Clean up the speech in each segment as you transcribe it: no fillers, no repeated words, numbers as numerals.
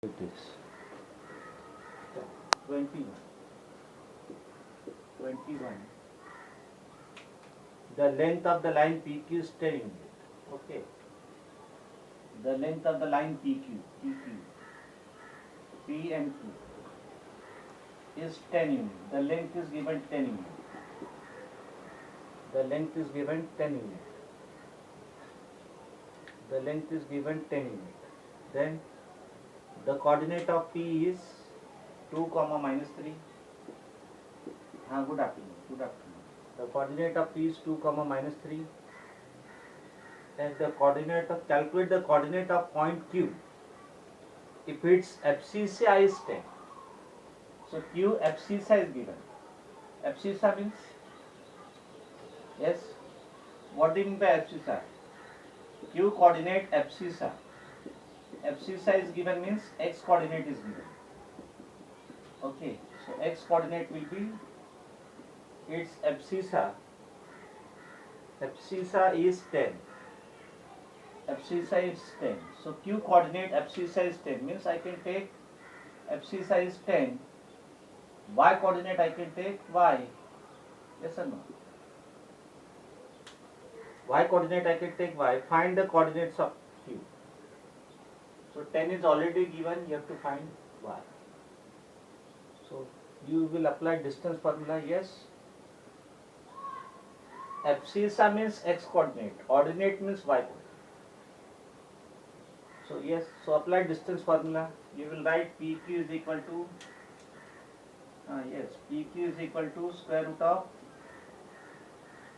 It is 21. 21. The length of the line PQ is 10 unit. Okay. The length of the line PQ, P and Q is 10 unit. The length is given 10 unit. The length is given 10 unit. The length is given 10 unit. Then the coordinate of P is 2 comma minus 3. Good afternoon. Good afternoon. The coordinate of P is 2 comma minus 3. And the coordinate of calculate the coordinate of point Q. If its abscissa is 10. So Q abscissa is given. Abscissa means, yes. What do you mean by abscissa? Q coordinate abscissa. Abscissa is given means x coordinate is given. Okay, so x coordinate will be its abscissa. Abscissa is 10. Abscissa is 10. So Q coordinate abscissa is 10 means I can take abscissa is 10. Y coordinate I can take y. Yes or no? Y coordinate I can take y. Find the coordinates of Q. So 10 is already given, you have to find y. So you will apply distance formula, yes. Abscissa means x coordinate, ordinate means y coordinate. So yes, so apply distance formula. You will write PQ is equal to, PQ is equal to square root of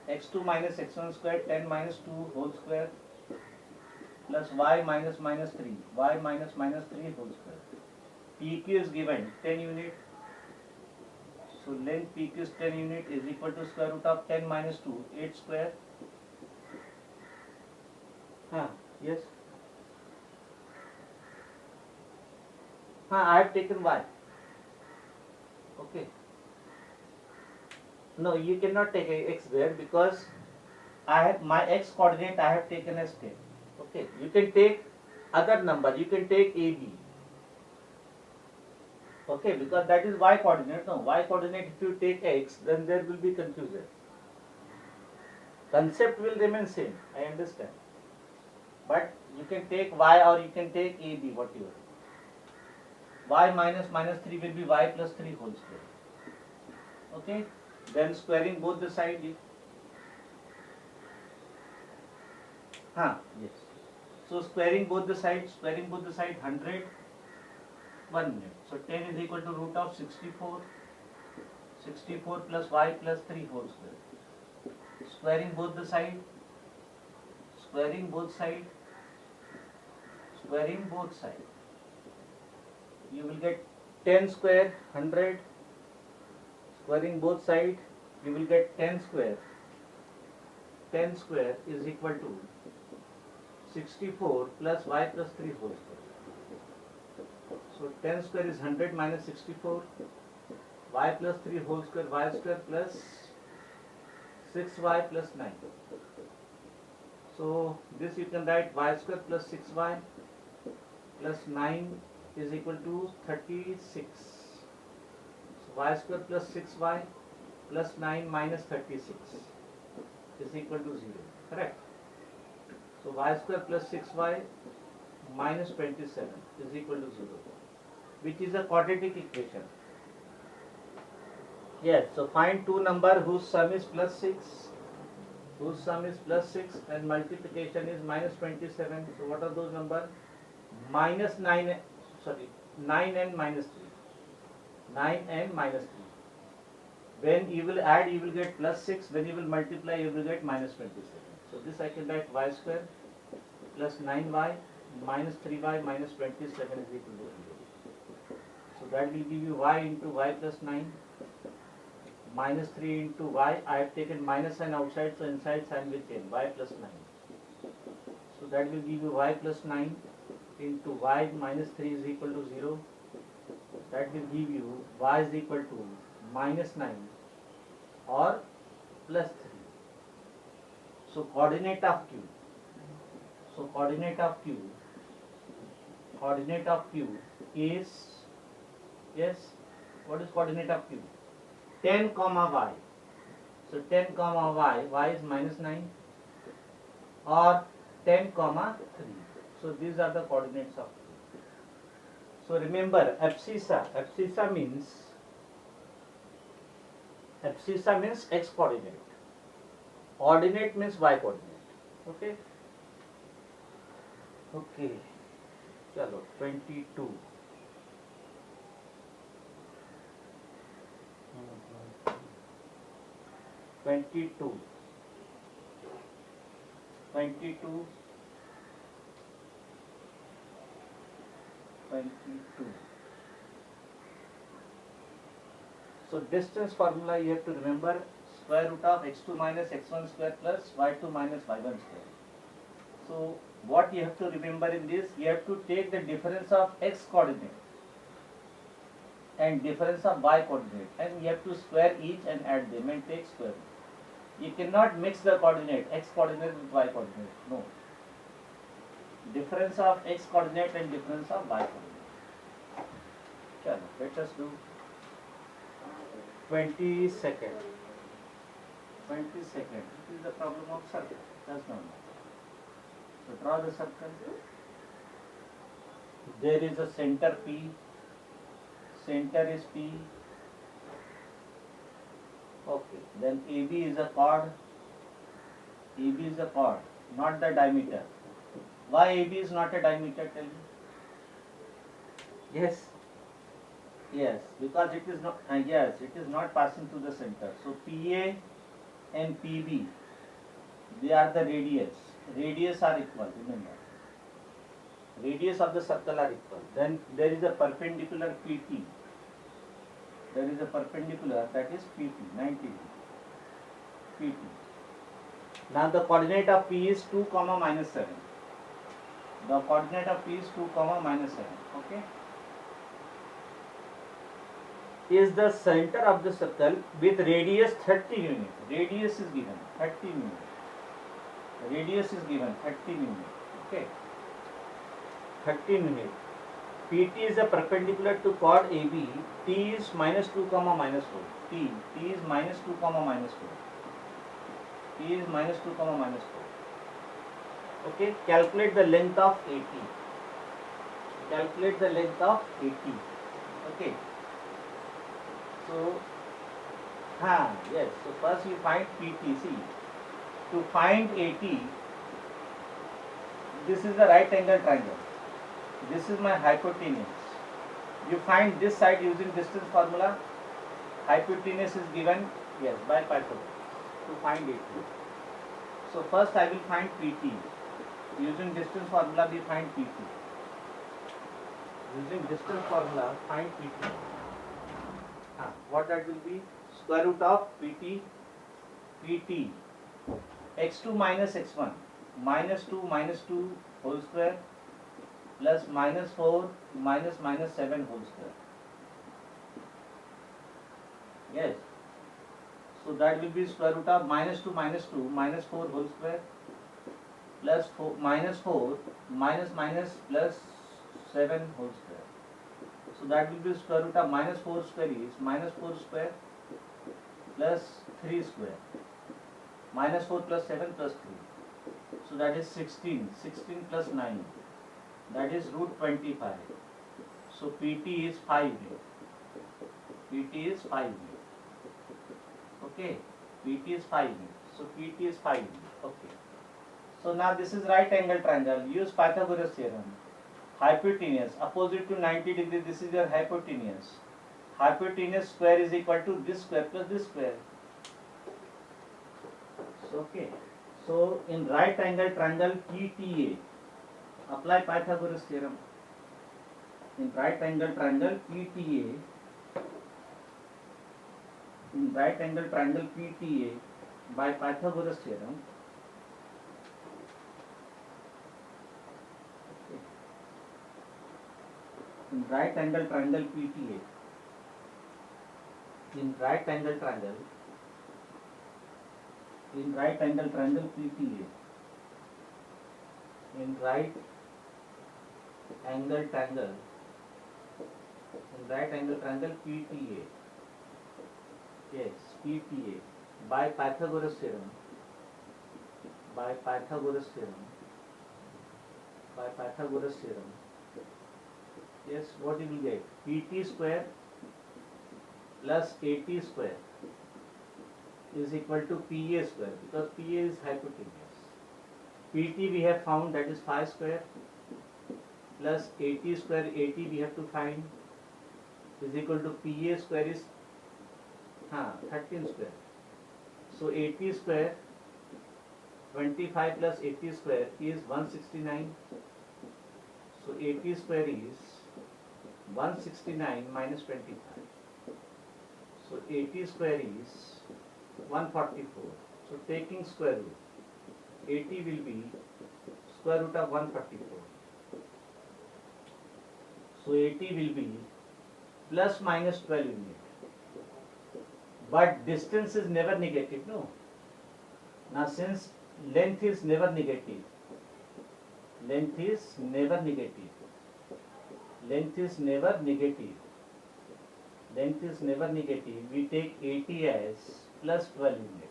x2 minus x1 square 10 minus 2 whole square plus y minus minus 3, y minus minus 3 whole square. PQ is given 10 unit. So length PQ is 10 unit is equal to square root of 10 minus 2, 8 square. Yes. I have taken y. Okay. No, you cannot take x there because I have my x coordinate I have taken as 10. Okay. You can take other number. You can take AB. Okay, because that is y coordinate. No, y coordinate if you take x, then there will be confusion. Concept will remain same, I understand. But you can take y or you can take AB, whatever. Y minus minus 3 will be y plus 3 whole square. Okay, then squaring both the sides. Yes. So squaring both the sides, 100. 1 minute. So 10 is equal to root of 64. 64 plus y plus 3 whole square. Squaring both the side. Squaring both side. Squaring both side. You will get 10 square 100. Squaring both side. You will get 10 square. 10 square is equal to 64 plus y plus 3 whole square. So 10 square is 100 minus 64, y plus 3 whole square, y square plus 6y plus 9. So this you can write y square plus 6y plus 9 is equal to 36. So y square plus 6y plus 9 minus 36 is equal to 0. Correct? So y square plus 6y minus 27 is equal to 0. Which is a quadratic equation. Yes, so find two number whose sum is plus 6, and multiplication is minus 27. So what are those numbers? 9 and minus 3. 9 and minus 3. When you will add, you will get plus 6. When you will multiply, you will get minus 27. So this I can write y square plus 9y minus 3y minus 27 is equal to 0. So that will give you y into y plus 9 minus 3 into y. I have taken minus sign outside, so inside sign will change, y plus 9. So that will give you y plus 9 into y minus 3 is equal to 0. That will give you y is equal to minus 9 or plus 3. So coordinate of Q. coordinate of Q is, yes, what is coordinate of Q? 10 comma y. So 10 comma y is minus 9 or 10 comma 3. So these are the coordinates of Q. So remember abscissa means x coordinate. Ordinate means y coordinate. Okay. Okay. Chalo 22. 22. 22. 22. So distance formula you have to remember, square root of x2 minus x1 square plus y2 minus y1 square. So what you have to remember in this, you have to take the difference of x coordinate and difference of y coordinate, and you have to square each and add them and take square root. You cannot mix the coordinate x coordinate with y coordinate. No. Difference of x coordinate and difference of y coordinate. Chalo, let us do 22nd. 22nd. This is the problem of circle. Does not matter. So draw the circle. There is a center P. Center is P. Okay. Then AB is a chord. AB is a chord, not the diameter. Why AB is not a diameter? Tell me. Yes. Yes, because it is not. Yes, it is not passing through the center. So PA and PB, they are the radius. Radius are equal. Remember, radius of the circle are equal. Then there is a perpendicular PT. There is a perpendicular, that is PT, 90 PT. Now the coordinate of P is 2 comma minus 7. The coordinate of P is 2 comma minus 7. Okay. Is the center of the circle with radius 30 unit. Radius is given 30 unit. Radius is given 30 unit. Okay. 30 unit. PT is a perpendicular to chord AB. T is minus 2 comma minus 4. T is minus 2 comma minus 4. T is minus 2 comma minus 4. Okay. Calculate the length of AT. Calculate the length of AT. Okay. So, yes. So first you find PT. See, to find AT, this is the right angle triangle. This is my hypotenuse. You find this side using distance formula. Hypotenuse is given, yes, by Pythagoras to find AT. So first I will find PT. Using distance formula we find PT. Using distance formula find PT. What that will be? Square root of PT x2 minus x1 minus 2 whole square plus minus 4 minus 7 whole square. Yes. So that will be square root of minus 2 minus 4 whole square plus 4 minus 4 minus plus 7 whole square. So that will be square root of minus 4 square is minus 4 square plus 3 square. Minus 4 plus 7 plus 3. So that is 16. 16 plus 9. That is root 25. So PT is 5. PT is 5. Okay. PT is 5. So PT is 5. Okay. So now this is right angle triangle. Use Pythagoras theorem. Hypotenuse opposite to 90 degrees. This is your hypotenuse. Hypotenuse square is equal to this square plus this square. So, okay. So in right angle triangle PTA, apply Pythagoras theorem. In right angle triangle PTA, in right angle triangle PTA by Pythagoras theorem. In right angle triangle PTA, in right angle triangle PTA, in right angle triangle, in right angle triangle PTA. Yes, PTA by Pythagoras theorem. By Pythagoras theorem. By Pythagoras theorem. Yes, what you will get? PT square plus AT square is equal to PA square, because PA is hypotenuse. PT we have found, that is 5 square, plus AT square, AT we have to find, is equal to PA square is 13 square. So 80 square, 25 plus 80 square is 169. So 80 square is 169 minus 25. So 80 square is 144. So taking square root, 80 will be square root of 144. So 80 will be plus minus 12 unit. But distance is never negative, no? Now since length is never negative, length is never negative, length is never negative, length is never negative, we take 80 as plus 12 unit.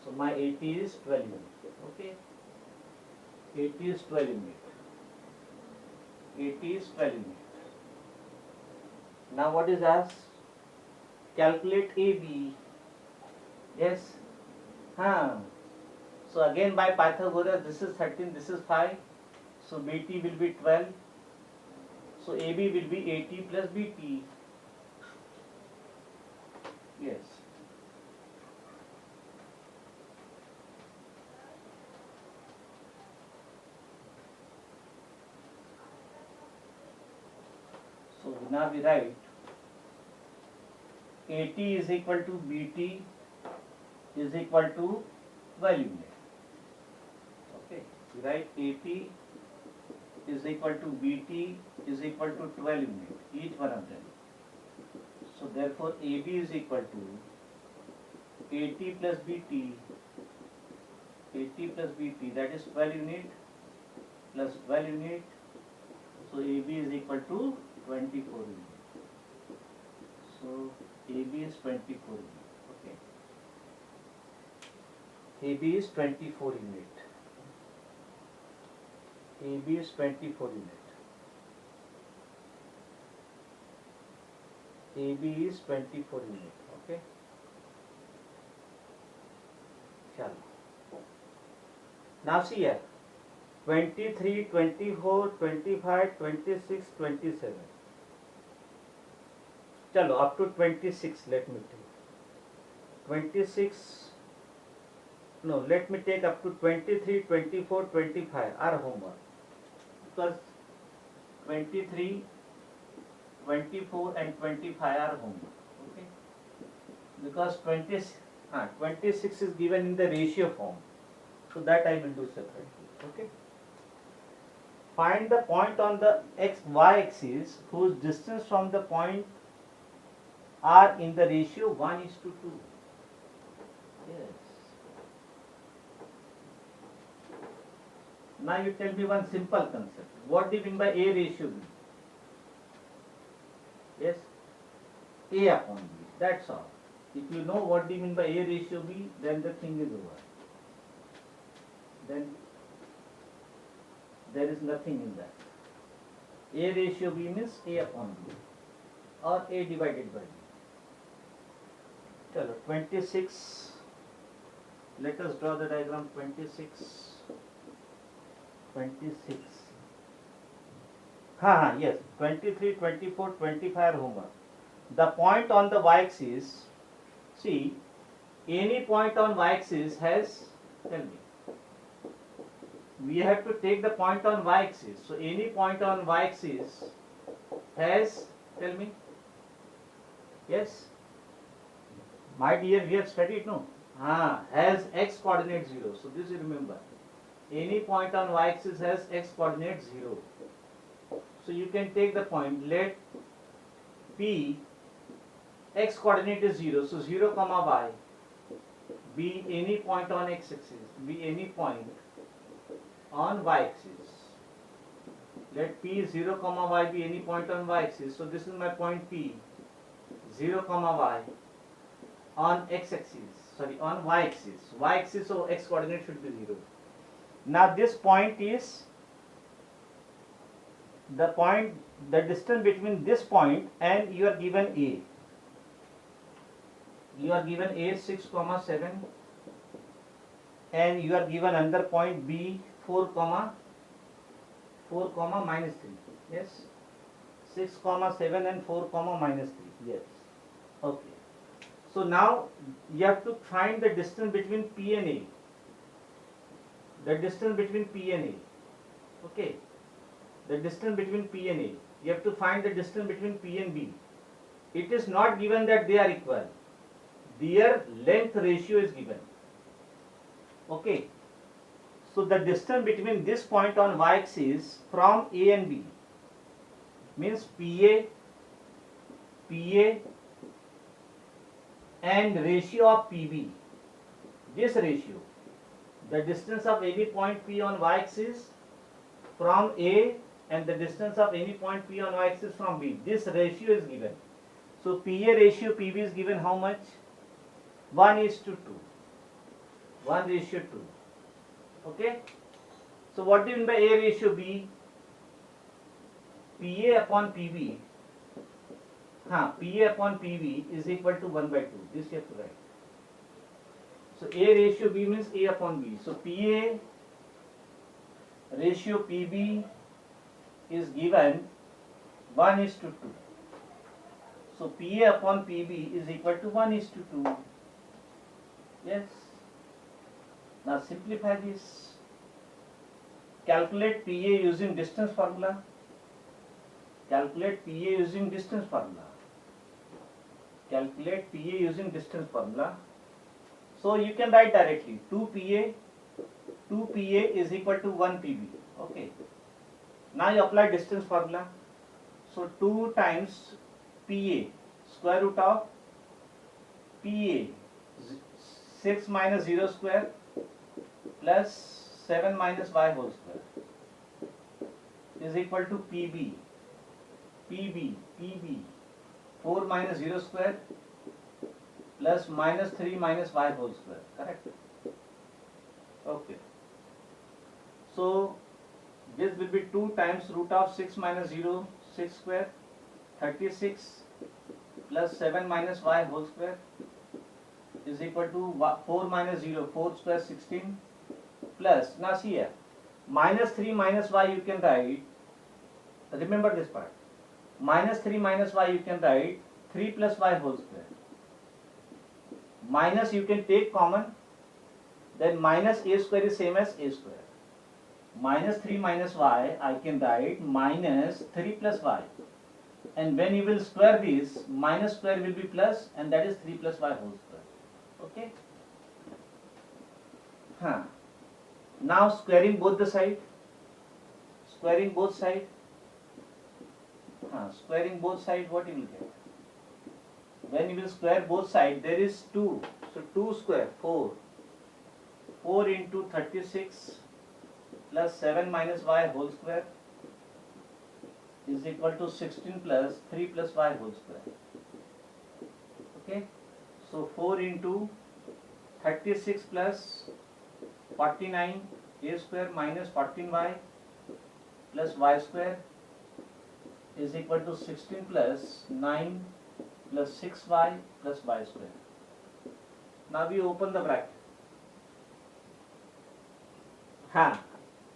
So my 80 is 12 unit, okay? 80 is 12 unit. 80 is 12 unit. Now what is asked? Calculate AB. Yes. So again by Pythagoras, this is 13, this is 5. So BT will be 12. So AB will be 80 plus BT. Yes. So now we write AT is equal to BT is equal to 12 unit. Okay, we write AT is equal to BT is equal to 12 unit, each one of them. So therefore AB is equal to AT plus BT, AT plus BT, that is 12 unit plus 12 unit. So AB is equal to 24 unit. So AB is 24 unit. Okay. AB is 24 unit. AB is 24 unit. AB is 24 unit. Okay. Chalo. Now see here. 23, 24, 25, 26, 27. Chalo, up to 26 let me take. 26, no, let me take up to 23, 24, 25 are homework. Because 23, 24 and 25 are homework. Okay. Because 26 is given in the ratio form. So that I will do separately. Okay. Find the point on the y axis whose distance from the point are in the ratio 1:2. Yes. Now you tell me one simple concept. What do you mean by A ratio B? Yes? A upon B. That's all. If you know what do you mean by A ratio B, then the thing is over. Then there is nothing in that. A ratio B means A upon B or A divided by B. Chalo, 26. Let us draw the diagram 26. 26. Yes. 23, 24, 25 are homework. The point on the y-axis, see, any point on y-axis has, tell me, we have to take the point on y-axis. So any point on y-axis has, tell me, yes, my dear, we have studied, no? Has x coordinate 0. So this you remember. Any point on y-axis has x coordinate 0. So you can take the point, let P, x coordinate is 0. So 0 comma y, be any point on x axis, be any point on y axis. let P 0 comma y be any point on y axis. So this is my point P 0 comma y on x axis, sorry, on y axis. Y axis, so x coordinate should be 0. Now this point is the point, the distance between this point and you are given A. You are given A 6 comma 7 and you are given another point B 4 comma minus 3. Yes, 6 comma 7 and 4 comma minus 3. Yes, okay. So now you have to find the distance between P and A. The distance between P and A. Okay. The distance between P and A. You have to find the distance between P and B. It is not given that they are equal. Their length ratio is given. Okay. So the distance between this point on y-axis from A and B means PA and ratio of PB. This ratio, the distance of any point P on y-axis from A and the distance of any point P on y-axis from B. This ratio is given. So PA ratio PB is given how much? 1:2. 1:2. Okay. So what do you mean by A ratio B? PA upon PB. PA upon PB is equal to 1/2. This you have to write. So A ratio B means A upon B. So PA ratio PB is given 1:2. So PA upon PB is equal to 1:2. Yes. Now simplify this. Calculate PA using distance formula. Calculate PA using distance formula. Calculate PA using distance formula. So you can write directly 2PA is equal to 1 PB. Okay. Now you apply distance formula. So 2 times PA, square root of PA, 6 minus 0 square plus 7 minus y whole square is equal to PB, 4 minus 0 square plus minus 3 minus y whole square, correct? Okay. So this will be 2 times root of 6 minus 0, 6 square, 36 plus 7 minus y whole square is equal to 4 minus 0, 4 square 16 plus, now see here, minus 3 minus y you can write, remember this part, minus 3 minus y you can write 3 plus y whole square. Minus you can take common, then minus a square is same as a square. Minus 3 minus y I can write minus 3 plus y. And when you will square this, minus square will be plus and that is 3 plus y whole square. Okay? Now squaring both the side. Squaring both side. Squaring both side, what you will get? When you will square both sides, there is 2. So 2 square, 4. 4 into 36 plus 7 minus y whole square is equal to 16 plus 3 plus y whole square. Okay? So 4 into 36 plus 49 a square minus 14y plus y square is equal to 16 plus 9 plus 6y plus y square. Now we open the bracket.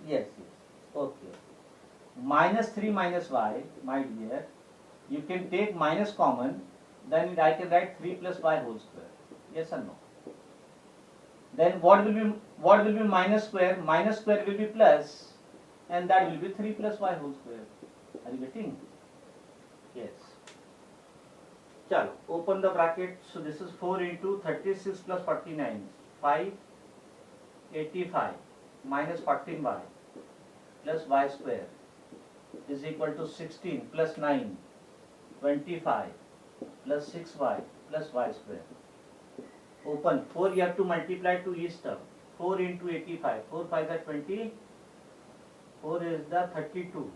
Yes. Okay. Minus 3 minus y, my dear, you can take minus common, then I can write 3 plus y whole square. Yes or no? Then what will be minus square? Minus square will be plus, and that will be 3 plus y whole square. Are you getting? Yes. Chalo, open the bracket. So this is 4 into 36 plus 49, 585 minus 14y plus y square is equal to 16 plus 9, 25 plus 6y plus y square. Open. 4 you have to multiply to each term. 4 into 85. 4 5 is 20. 4 is the 32.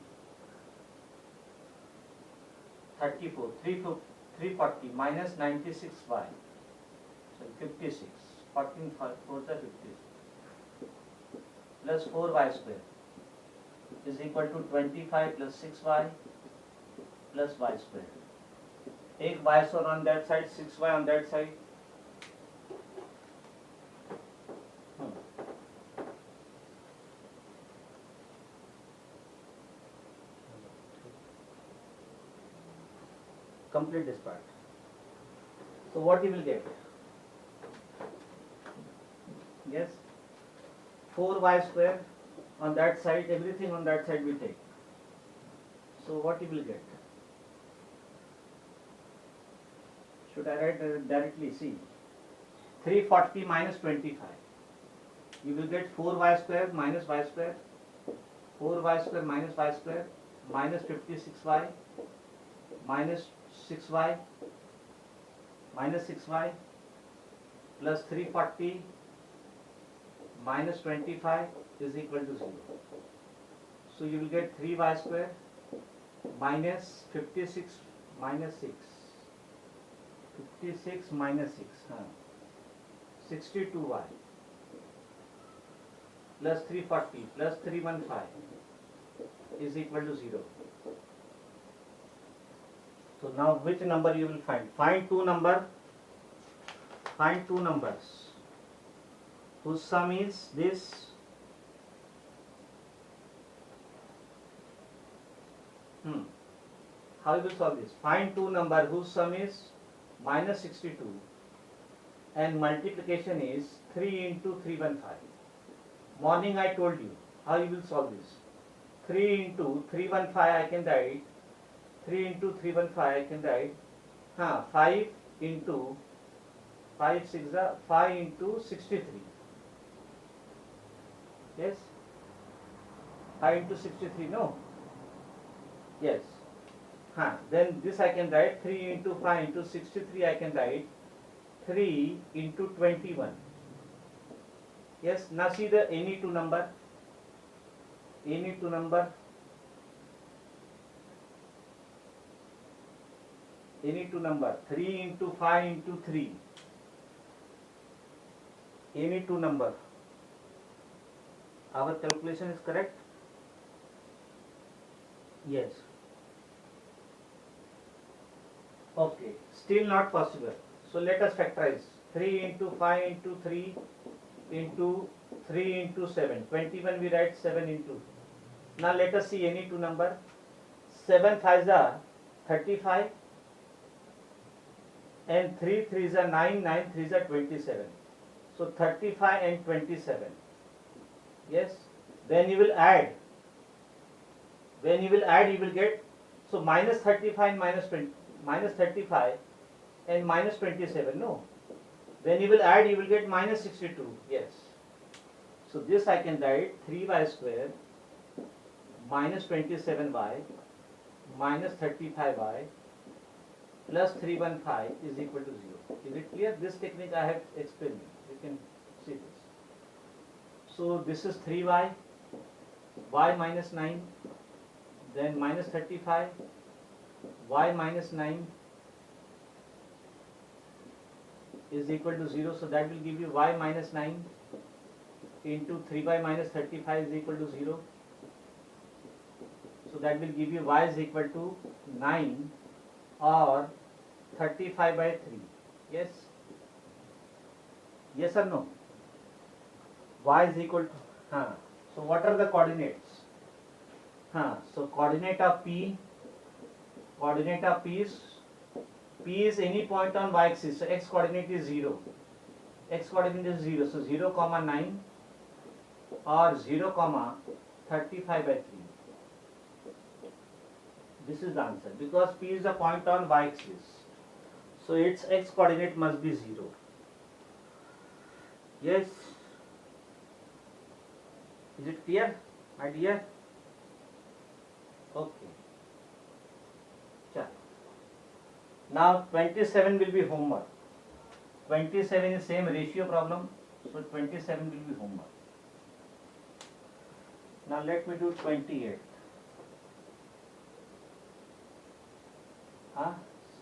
34, 340 minus 96y, so 56, 14 4 are 56, plus 4y square is equal to 25 plus 6y plus y square. Take y square on that side, 6y on that side. Complete this part. So what you will get? Yes, 4y square on that side, everything on that side we take. So what you will get? Should I write directly? See, 340 minus 25. You will get 4y square minus y square, 4y square minus y square, minus 56y, minus 6y, minus 6y, plus 340 minus 25 is equal to 0. So you will get 3y square minus 56 minus 6. 56 minus 6, 62y plus 340 plus 315 is equal to 0. So now which number you will find? Find two numbers whose sum is this. How you will solve this? Find two numbers whose sum is minus 62 and multiplication is 3 into 315. Morning I told you how you will solve this. 3 into 315 I can write. 3 into 315 I can write. 5 into 5 6 5 into 63. Yes? 5 into 63, no? Yes. Then this I can write 3 into 5 into 63 I can write 3 into 21. Yes, now see the any two number. 3 into 5 into 3. Any two number. Our calculation is correct? Yes. Okay, still not possible. So let us factorize. 3 into 5 into 3 into 3 into 7. 21 we write 7 into. Now let us see any two number. 7 5s are 35 and 3 3s are 9, 9 3s are 27. So 35 and 27. Yes. Then you will add. When you will add, you will get, so minus 35 and minus 20, minus 35 and minus 27, no. When you will add, you will get minus 62, yes. So this I can write 3y square minus 27y minus 35y plus 315 is equal to 0. Is it clear? This technique I have explained. You can see this. So this is 3y, y minus 9, then minus 35, y minus 9 is equal to 0. So that will give you y minus 9 into 3y minus 35 is equal to 0. So that will give you y is equal to 9 or 35 by 3. Yes? Yes or no? Y is equal to, so what are the coordinates? So coordinate of P is any point on y axis. So x coordinate is 0. X coordinate is 0. So 0 comma 9 or 0 comma 35 by 3. This is the answer because P is a point on y axis. So its x coordinate must be 0. Yes. Is it clear, my dear? Okay. Now 27 will be homework. 27 is same ratio problem. So 27 will be homework. Now let me do 28. Huh?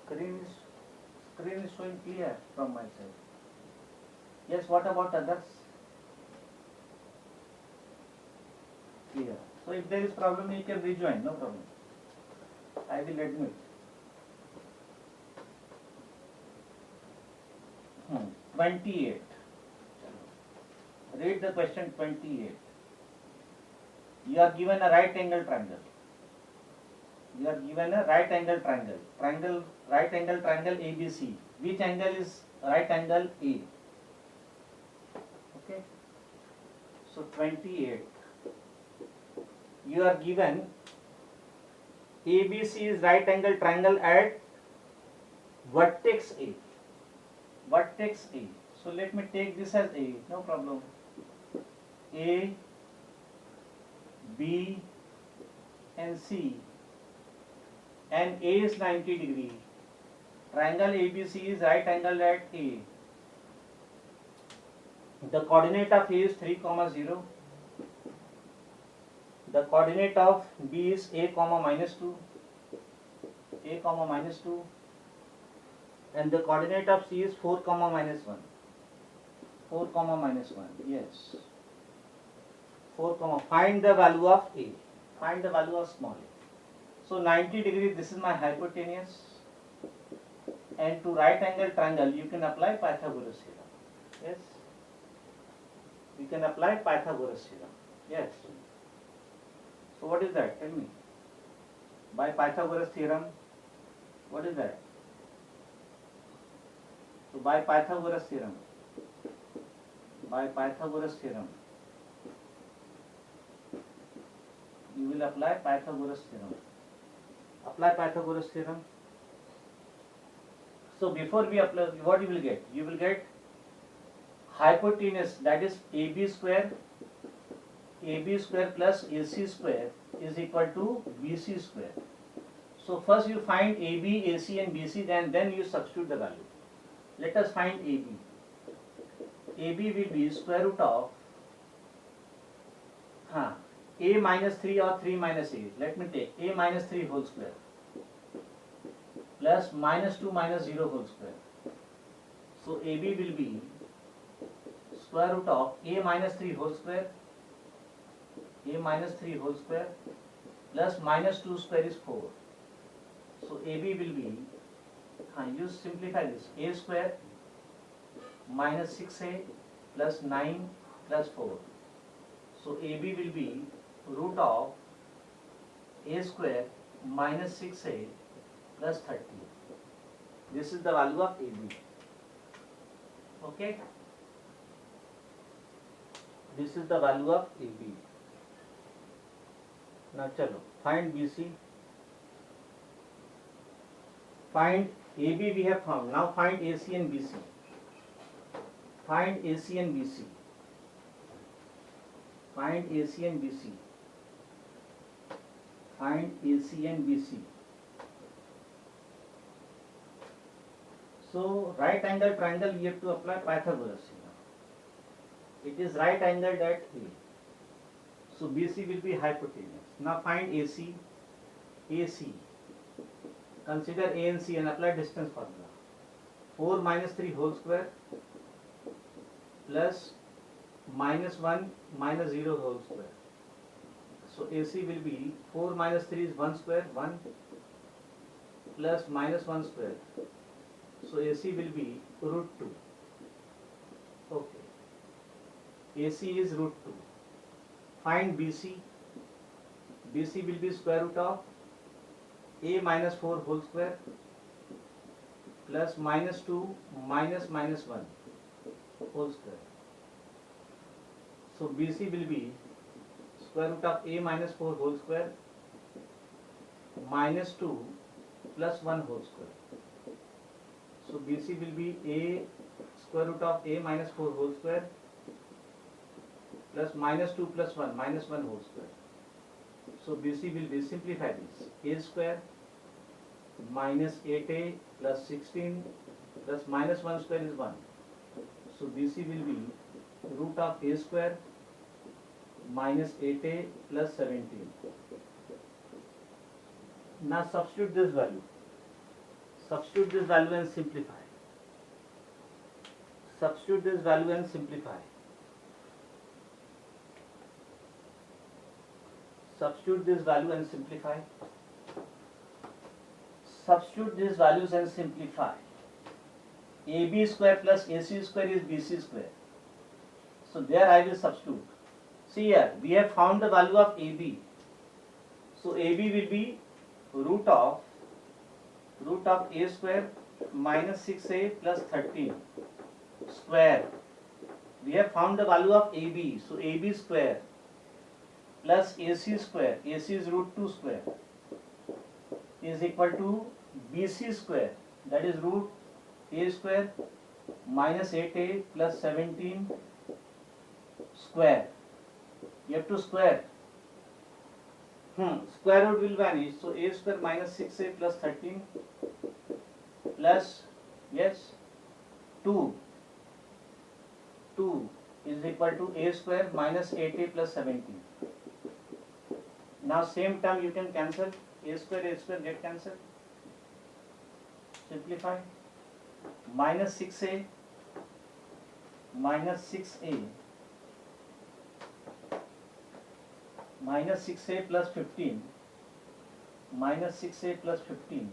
Screen is showing clear from my side. Yes, what about others? Clear. So if there is problem, you can rejoin, no problem. I will admit. 28. Read the question 28. You are given a right angle triangle. You are given a right angle triangle. Right angle triangle ABC. Which angle is right angle A? Okay. So 28. You are given ABC is right angle triangle at vertex A. Vertex A. So let me take this as A. No problem. A, B, and C. And A is 90 degree. Triangle ABC is right angle at A. The coordinate of A is 3, 0. The coordinate of B is A, minus 2. A, minus 2. And the coordinate of C is 4, minus 1. 4, minus 1. Yes. 4, find the value of A. Find the value of small a. So 90 degree, this is my hypotenuse. And to right angle triangle, you can apply Pythagoras theorem. Yes. You can apply Pythagoras theorem. Yes. So what is that? Tell me. By Pythagoras theorem, what is that? So by Pythagoras theorem, you will apply Pythagoras theorem. Apply Pythagoras theorem. So before we apply, what you will get? You will get hypotenuse, that is AB square plus AC square is equal to BC square. So first you find AB, AC and BC, then you substitute the value. Let us find AB. AB will be square root of A minus 3 or 3 minus A. Let me take A minus 3 whole square plus minus 2 minus 0 whole square. So AB will be square root of A minus 3 whole square plus minus 2 square is 4. So AB will be, you simplify this, A square minus 6A plus 9 plus 4. So AB will be root of A square minus 6A plus 30. This is the value of AB. Okay? This is the value of AB. Now chalo, find BC. Find AB we have found. Now find AC and BC. Find AC and BC. Find AC and BC. Find AC and BC. So right angle triangle we have to apply Pythagoras. It is right angled at A. So BC will be hypotenuse. Now find AC. AC. Consider A and C and apply distance formula. 4 minus 3 whole square plus minus 1 minus 0 whole square. So AC will be 4 minus 3 is 1 square, 1 plus minus 1 square. So AC will be root 2. Okay. AC is root 2. Find BC. BC will be square root of A minus 4 whole square plus minus 2 minus 1 whole square. So BC will be square root of A minus 4 whole square minus 2 plus 1 whole square. So BC will be A square root of A minus 4 whole square plus minus 2 plus 1 minus 1 whole square. So BC will be, simplify this, A square minus 8A plus 16 plus minus 1 square is 1. So BC will be root of A square minus 8A plus 17. Now substitute this value. Substitute this value and simplify. Substitute this value and simplify. Substitute this value and simplify. Substitute these values and simplify. AB square plus AC square is BC square. So there I will substitute. See here, we have found the value of AB. So AB will be root of A square minus 6A plus 13 square. We have found the value of AB. So AB square plus AC square, AC is root 2 square, is equal to BC square, that is root A square minus 8A plus 17 square. You have to square. Square root will vanish. So A square minus 6A plus 13 plus, yes, 2 is equal to A square minus 8A plus 17. Now same term you can cancel. A square get cancelled. Simplify. Minus 6A minus 6A minus 6A plus 15 minus 6A plus 15,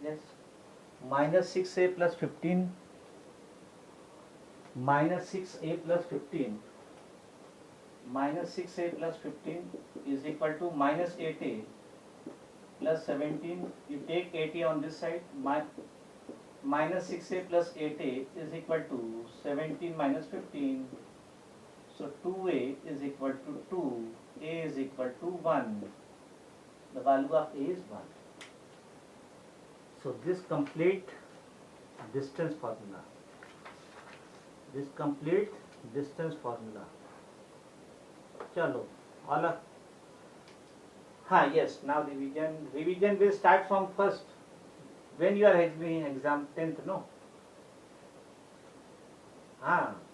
yes, minus 6A plus 15 minus 6A plus 15 minus 6A plus 15 is equal to minus 8A plus 17. You take 80 on this side, minus 6A plus 8A is equal to 17 minus 15. So 2A is equal to 2, A is equal to 1. The value of A is 1. So this complete distance formula. This complete distance formula. Chalo, all of. Yes, now revision will start from first. When you are having exam 10th, no?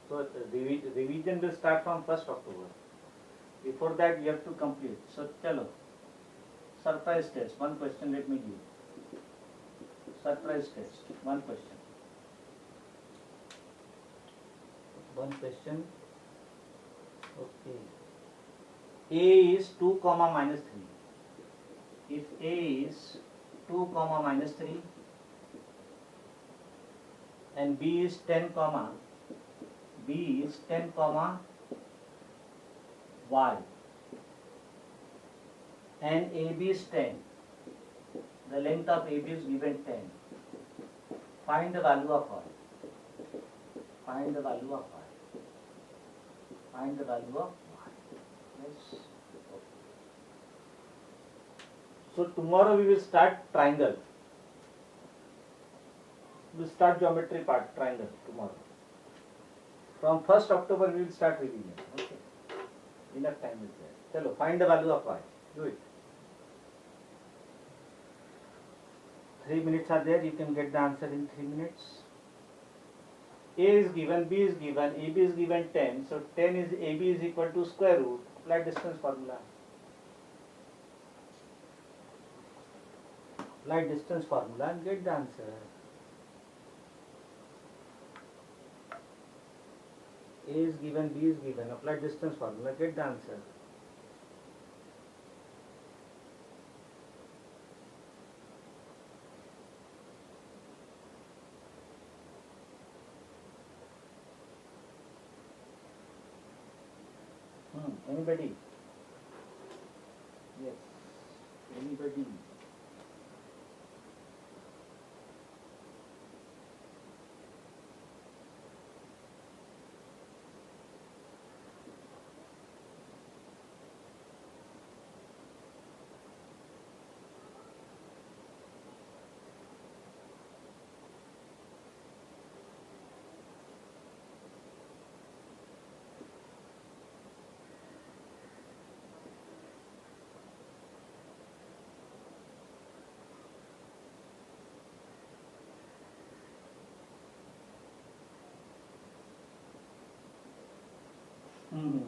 So revision will start from 1st October. Before that you have to complete. So chalo, surprise test, one question let me give. Surprise test, one question. One question. Okay. A is 2 comma minus 3. If A is 2 comma minus 3 and B is 10 comma Y and AB is 10, the length of AB is given 10. Find the value of Y. Find the value of Y. Find the value of Y. Yes. So tomorrow we will start triangle. We will start geometry part, triangle tomorrow. From 1st October we will start revision. Okay. Enough time is there. Chalo, find the value of Y. Do it. 3 minutes are there. You can get the answer in 3 minutes. A is given, B is given, AB is given 10. So 10 is AB is equal to square root. Apply distance formula. Apply distance formula and get the answer. A is given, B is given. Apply distance formula. Get the answer. Anybody? Yes. Anybody?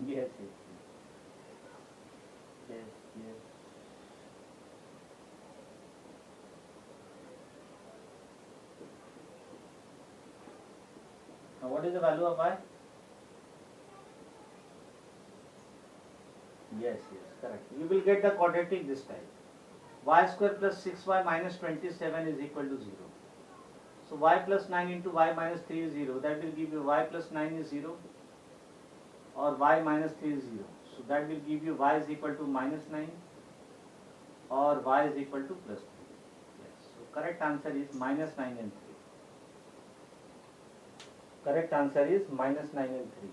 Yes, yes. Yes, yes. Now what is the value of y? Yes, correct. You will get the quadratic this time. Y square plus 6y minus 27 is equal to 0. So y plus 9 into y minus 3 is 0. That will give you y plus 9 is 0 or y minus 3 is 0. So that will give you y is equal to minus 9 or y is equal to plus 3. Yes. So correct answer is minus 9 and 3. Correct answer is minus 9 and 3.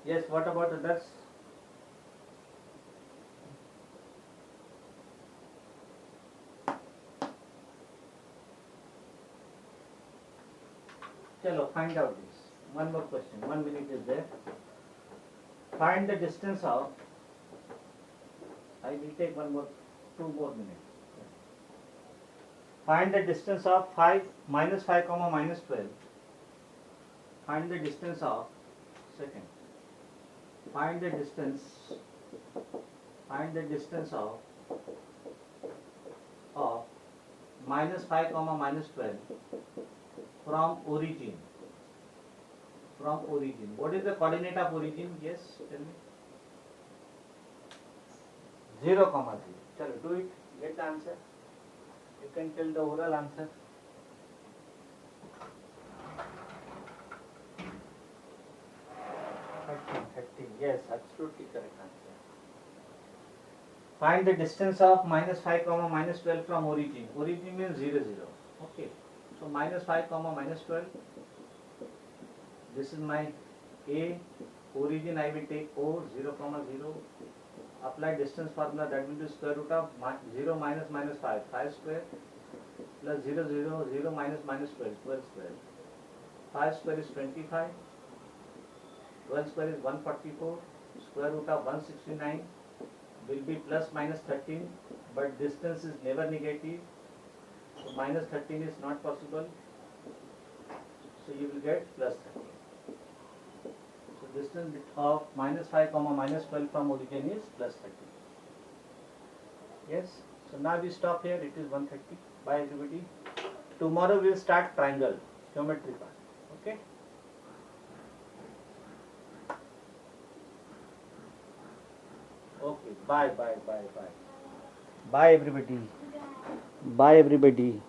Yes, what about others? Chalo, find out this. One more question. 1 minute is there. Find the distance of. I will take 2 more minutes. Find the distance of 5 minus 5 comma minus 12. Find the distance of second. Find the distance of minus 5 comma minus 12 from origin. What is the coordinate of origin? Yes, tell me. 0, 0. Chalo, do it. Get the answer. You can tell the oral answer. 13. Yes, absolutely correct answer. Find the distance of minus 5 comma minus 12 from origin. Origin means 0, 0. Okay. So minus 5 comma minus 12. This is my A. Origin I will take O, 0, 0. Apply distance formula, that will be square root of 0 minus minus 5. 5 square plus 0, 0, 0 minus minus 12. 12 square. 5 square is 25. 12 square is 144. Square root of 169 will be plus minus 13, but distance is never negative. So minus 13 is not possible. So you will get plus 13. So distance of minus 5 comma minus 12 from origin is plus 13. Yes. So now we stop here. It is 1:30. Bye everybody. Tomorrow we will start triangle, geometry part. Okay. Okay. Bye everybody. Bye everybody.